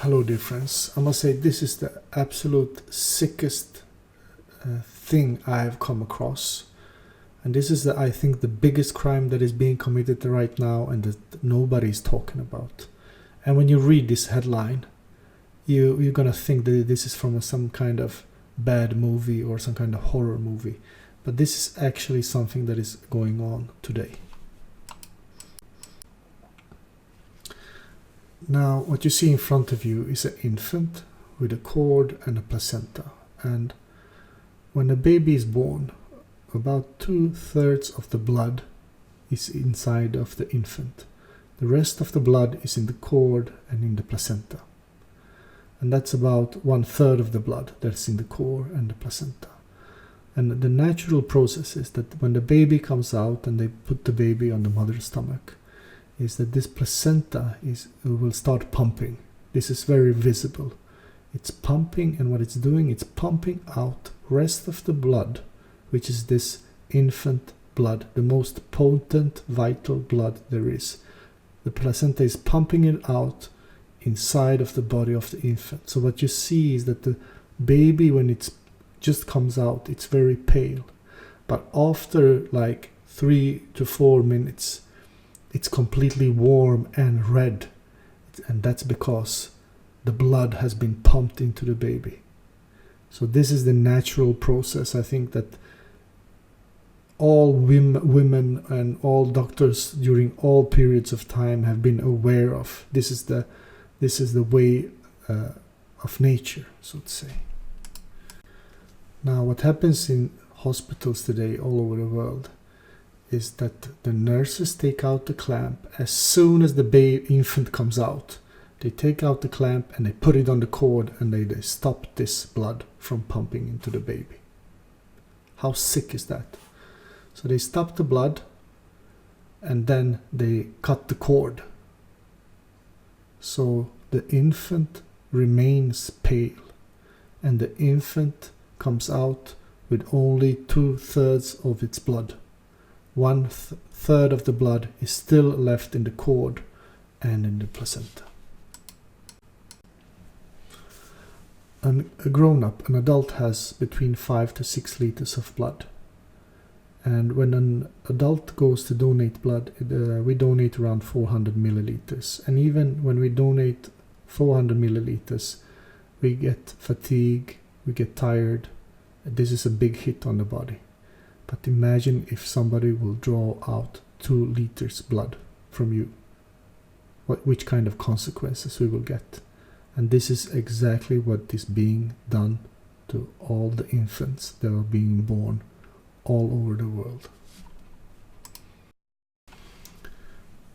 Hello dear friends, I must say this is the absolute sickest thing I have come across, and this is I think the biggest crime that is being committed right now and that nobody is talking about. And when you read this headline, you're gonna think that this is from some kind of bad movie or some kind of horror movie, but this is actually something that is going on today. Now, what you see in front of you is an infant with a cord and a placenta. And when a baby is born, about 2/3 of the blood is inside of the infant. The rest of the blood is in the cord and in the placenta. And that's about 1/3 of the blood that's in the core and the placenta. And the natural process is that when the baby comes out and they put the baby on the mother's stomach, is that this placenta will start pumping. This is very visible. It's pumping, and what it's doing, it's pumping out rest of the blood, which is this infant blood, the most potent, vital blood there is. The placenta is pumping it out inside of the body of the infant. So what you see is that the baby, when it just comes out, it's very pale. But after like 3 to 4 minutes, it's completely warm and red, and that's because the blood has been pumped into the baby. So this is the natural process. I think that all women and all doctors during all periods of time have been aware of. This is the way of nature, so to say. Now, what happens in hospitals today all over the world is that the nurses take out the clamp as soon as the infant comes out. They take out the clamp and they put it on the cord, and they stop this blood from pumping into the baby. How sick is that? So they stop the blood and then they cut the cord. So the infant remains pale, and the infant comes out with only 2/3 of its blood. 1/3 of the blood is still left in the cord and in the placenta. A grown-up, an adult, has between 5 to 6 liters of blood. And when an adult goes to donate blood, we donate around 400 milliliters. And even when we donate 400 milliliters, we get fatigue, we get tired. This is a big hit on the body. But imagine if somebody will draw out 2 liters blood from you. Which kind of consequences we will get. And this is exactly what is being done to all the infants that are being born all over the world.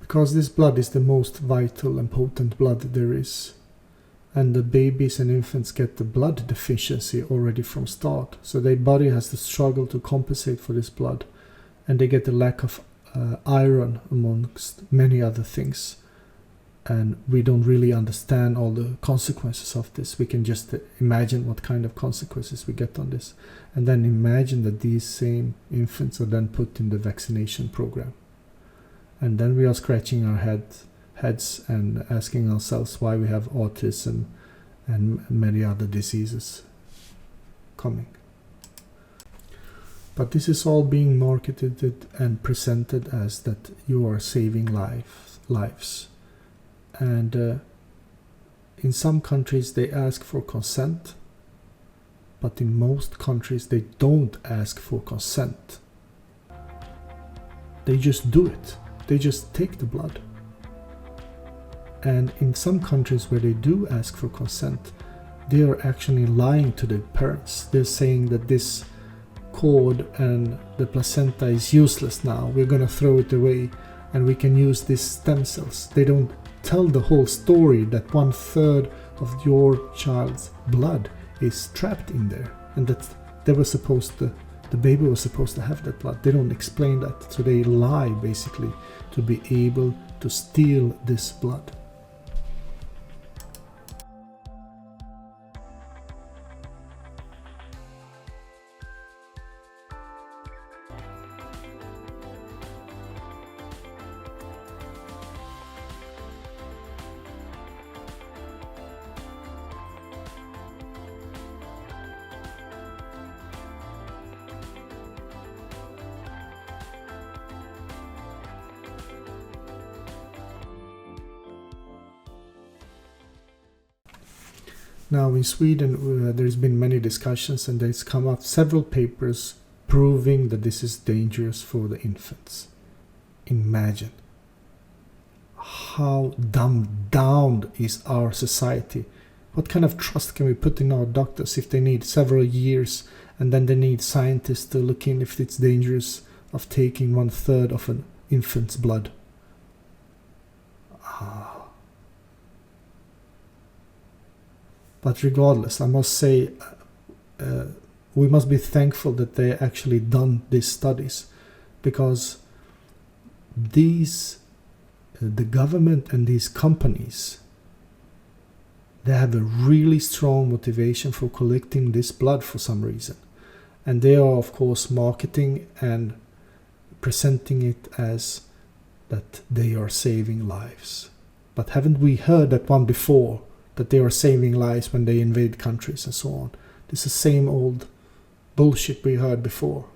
Because this blood is the most vital and potent blood there is. And the babies and infants get the blood deficiency already from start. So their body has to struggle to compensate for this blood. And they get a lack of iron amongst many other things. And we don't really understand all the consequences of this. We can just imagine what kind of consequences we get on this. And then imagine that these same infants are then put in the vaccination program. And then we are scratching our heads and asking ourselves why we have autism and many other diseases coming. But this is all being marketed and presented as that you are saving lives. And in some countries they ask for consent, but in most countries they don't ask for consent. They just do it. They just take the blood. And in some countries where they do ask for consent, they are actually lying to the parents. They're saying that this cord and the placenta is useless now. We're going to throw it away and we can use these stem cells. They don't tell the whole story that 1/3 of your child's blood is trapped in there, and that the baby was supposed to have that blood. They don't explain that, so they lie basically to be able to steal this blood. Now in Sweden there's been many discussions, and there's come up several papers proving that this is dangerous for the infants. Imagine how dumbed down is our society. What kind of trust can we put in our doctors if they need several years, and then they need scientists to look in if it's dangerous of taking 1/3 of an infant's blood? But regardless, I must say we must be thankful that they actually done these studies, because the government and these companies, they have a really strong motivation for collecting this blood for some reason. And they are, of course, marketing and presenting it as that they are saving lives. But haven't we heard that one before, that they are saving lives when they invade countries and so on? This is the same old bullshit we heard before.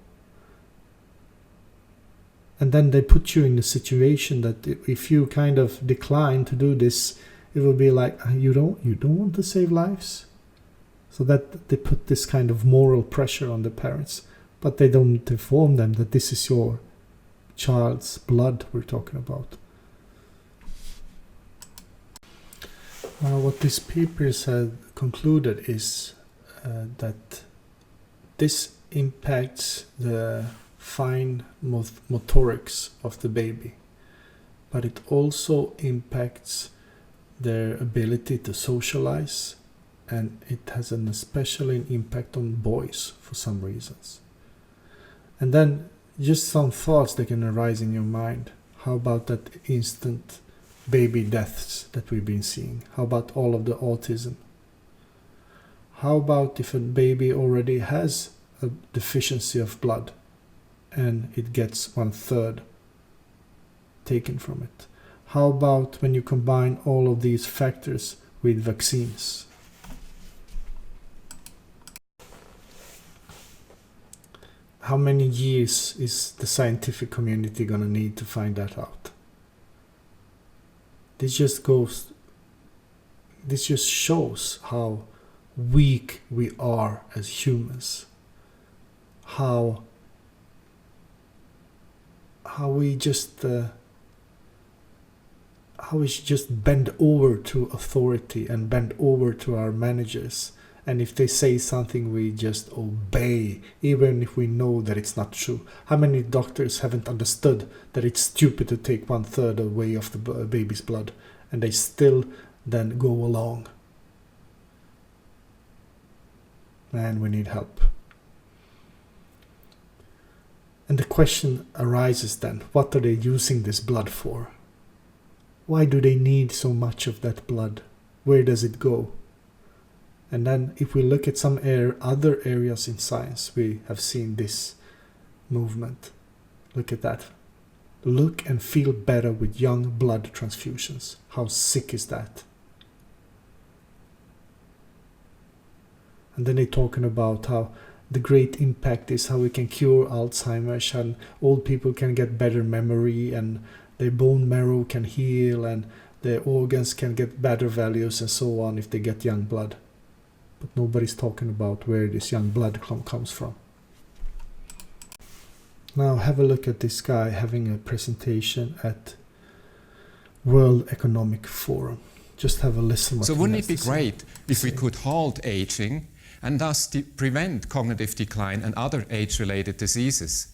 And then they put you in the situation that if you kind of decline to do this, it will be like, you don't want to save lives? So that they put this kind of moral pressure on the parents, but they don't inform them that this is your child's blood we're talking about. What these papers have concluded is that this impacts the fine motorics of the baby, but it also impacts their ability to socialize, and it has an especially impact on boys for some reasons. And then just some thoughts that can arise in your mind. How about that instant baby deaths that we've been seeing? How about all of the autism? How about if a baby already has a deficiency of blood and it gets 1/3 taken from it? How about when you combine all of these factors with vaccines? How many years is the scientific community going to need to find that out? This just shows how weak we are as humans. How we just bend over to authority and bend over to our managers, and if they say something we just obey, even if we know that it's not true. How many doctors haven't understood that it's stupid to take 1/3 away of the baby's blood, and they still then go along? Man, we need help. And the question arises then, what are they using this blood for? Why do they need so much of that blood? Where does it go? And then if we look at some other areas in science, we have seen this movement. Look at that. Look and feel better with young blood transfusions. How sick is that? And then they're talking about how the great impact is how we can cure Alzheimer's, and old people can get better memory, and their bone marrow can heal, and their organs can get better values and so on if they get young blood. But nobody's talking about where this young blood comes from. Now have a look at this guy having a presentation at World Economic Forum. Just have a listen. So wouldn't it be great if we could halt aging and thus prevent cognitive decline and other age-related diseases?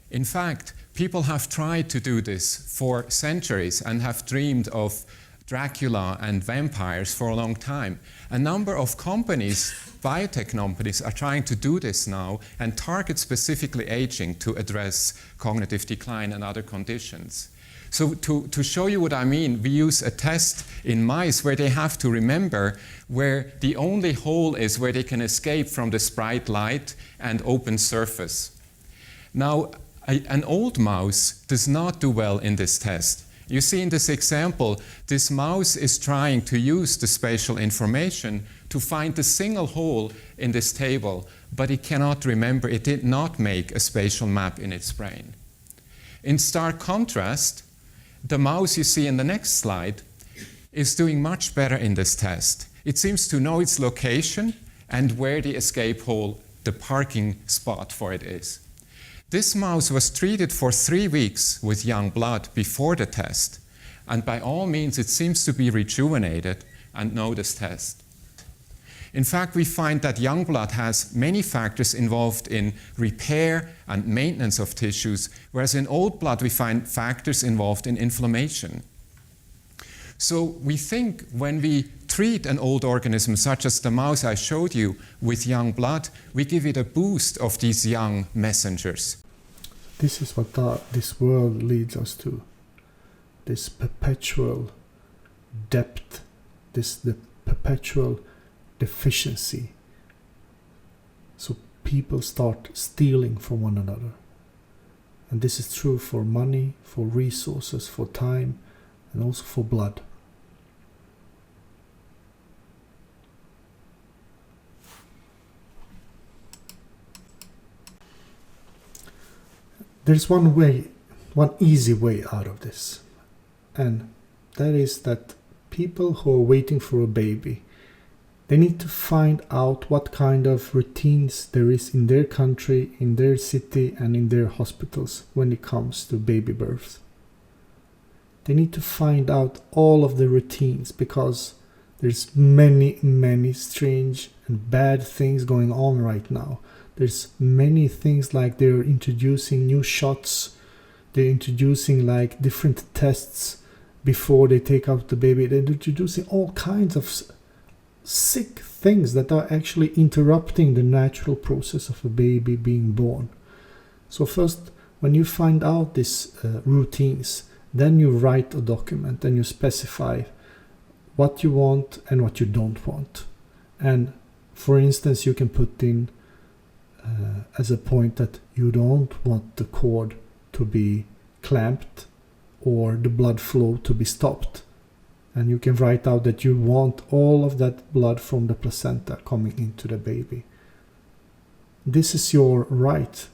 In fact, people have tried to do this for centuries and have dreamed of Dracula and vampires for a long time. A number of companies, biotech companies, are trying to do this now and target specifically aging to address cognitive decline and other conditions. So to show you what I mean, we use a test in mice where they have to remember where the only hole is where they can escape from this bright light and open surface. Now, an old mouse does not do well in this test. You see in this example, this mouse is trying to use the spatial information to find the single hole in this table, but it cannot remember, it did not make a spatial map in its brain. In stark contrast, the mouse you see in the next slide is doing much better in this test. It seems to know its location and where the escape hole, the parking spot for it is. This mouse was treated for 3 weeks with young blood before the test, and by all means it seems to be rejuvenated and know this test. In fact, we find that young blood has many factors involved in repair and maintenance of tissues, whereas in old blood we find factors involved in inflammation. So we think when we treat an old organism such as the mouse I showed you with young blood, we give it a boost of these young messengers. This is what this world leads us to. This perpetual depth, the perpetual deficiency. So people start stealing from one another. And this is true for money, for resources, for time, and also for blood. There's one easy way out of this, and that is that people who are waiting for a baby, they need to find out what kind of routines there is in their country, in their city, and in their hospitals when it comes to baby births. They need to find out all of the routines, because there's many strange and bad things going on right now. There's many things, like they're introducing new shots, they're introducing like different tests before they take out the baby. They're introducing all kinds of sick things that are actually interrupting the natural process of a baby being born. So first, when you find out these routines, then you write a document and you specify what you want and what you don't want. And for instance, you can put in as a point that you don't want the cord to be clamped or the blood flow to be stopped. And you can write out that you want all of that blood from the placenta coming into the baby. This is your right.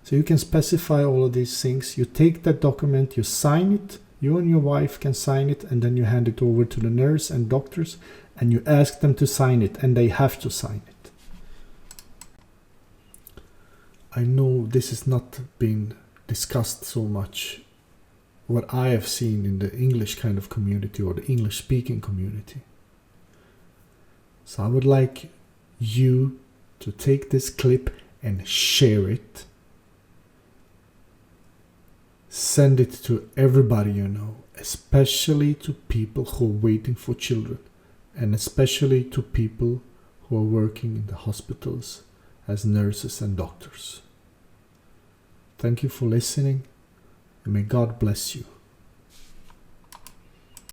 So you can specify all of these things. You take that document, you sign it, you and your wife can sign it, and then you hand it over to the nurse and doctors, and you ask them to sign it, and they have to sign it. I know this has not been discussed so much, what I have seen in the English kind of community or the English speaking community. So I would like you to take this clip and share it. Send it to everybody you know, especially to people who are waiting for children, and especially to people who are working in the hospitals as nurses and doctors. Thank you for listening, and may God bless you.